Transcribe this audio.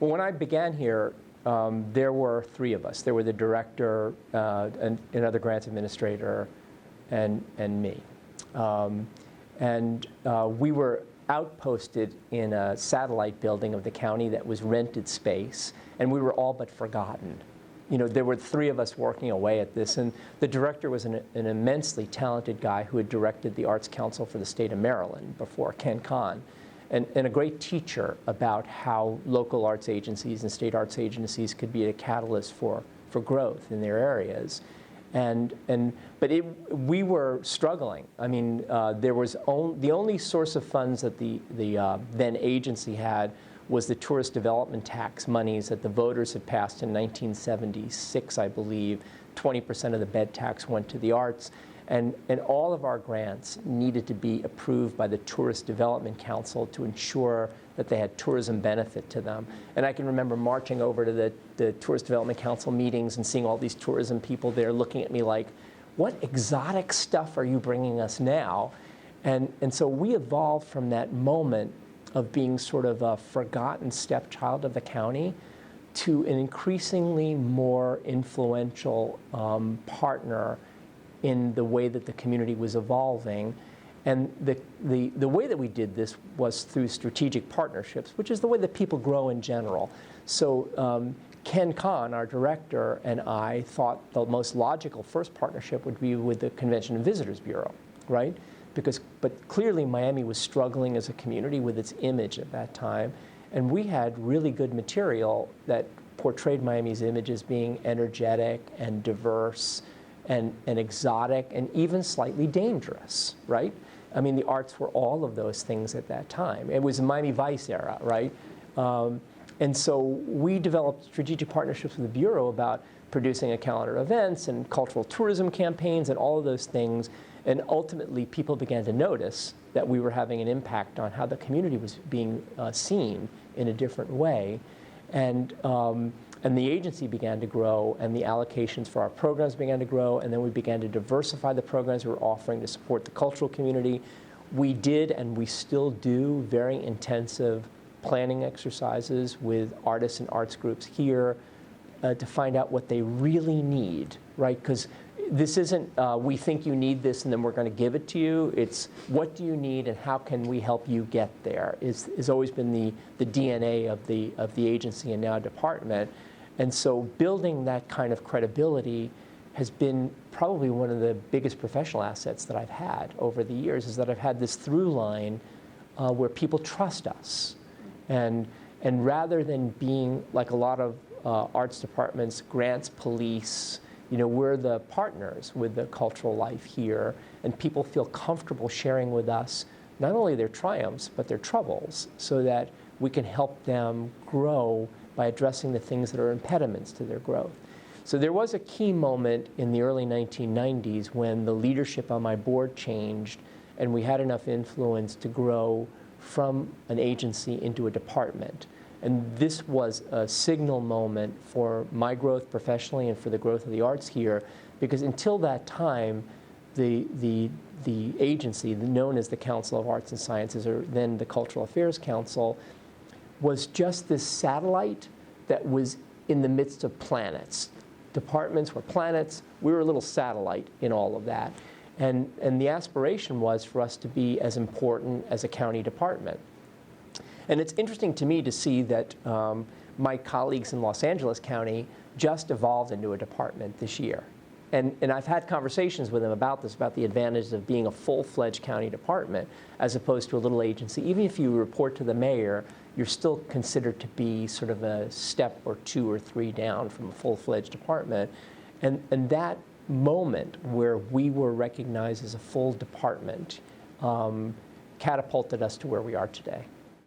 Well, when I began here, there were three of us. There were the director, another grants administrator, and me. We were outposted in a satellite building of the county that was rented space, and we were all but forgotten. There were three of us working away at this, and the director was an immensely talented guy who had directed the Arts Council for the state of Maryland before, Ken Kahn, and a great teacher about how local arts agencies and state arts agencies could be a catalyst for growth in their areas. But we were struggling. I mean, there was the only source of funds that the then agency had was the tourist development tax monies that the voters had passed in 1976, I believe. 20% of the bed tax went to the arts. And all of our grants needed to be approved by the Tourist Development Council to ensure that they had tourism benefit to them. And I can remember marching over to the Tourist Development Council meetings and seeing all these tourism people there looking at me like, what exotic stuff are you bringing us now? And so we evolved from that moment of being sort of a forgotten stepchild of the county to an increasingly more influential partner in the way that the community was evolving. And the way that we did this was through strategic partnerships, which is the way that people grow in general. So Ken Kahn, our director, and I thought the most logical first partnership would be with the Convention and Visitors Bureau, right? But clearly Miami was struggling as a community with its image at that time, and we had really good material that portrayed Miami's image as being energetic and diverse and exotic and even slightly dangerous, right? I mean, the arts were all of those things at that time. It was the Miami Vice era, right? And so we developed strategic partnerships with the Bureau about producing a calendar of events and cultural tourism campaigns and all of those things. And ultimately, people began to notice that we were having an impact on how the community was being seen in a different way. And the agency began to grow, and the allocations for our programs began to grow, and then we began to diversify the programs we were offering to support the cultural community. We did, and we still do, very intensive planning exercises with artists and arts groups here to find out what they really need, right? Because this isn't, we think you need this and then we're going to give it to you. It's what do you need and how can we help you get there is always been the DNA of the agency and now department. And so building that kind of credibility has been probably one of the biggest professional assets that I've had over the years, is that I've had this through line where people trust us. And rather than being like a lot of arts departments, grants police, we're the partners with the cultural life here, and people feel comfortable sharing with us not only their triumphs, but their troubles, so that we can help them grow by addressing the things that are impediments to their growth. So there was a key moment in the early 1990s when the leadership on my board changed, and we had enough influence to grow from an agency into a department. And this was a signal moment for my growth professionally and for the growth of the arts here, because until that time, the agency, known as the Council of Arts and Sciences, or then the Cultural Affairs Council, was just this satellite that was in the midst of planets. Departments were planets. We were a little satellite in all of that. And the aspiration was for us to be as important as a county department. And it's interesting to me to see that my colleagues in Los Angeles County just evolved into a department this year. And I've had conversations with them about this, about the advantages of being a full-fledged county department as opposed to a little agency. Even if you report to the mayor, you're still considered to be sort of a step or two or three down from a full-fledged department. And that moment where we were recognized as a full department catapulted us to where we are today.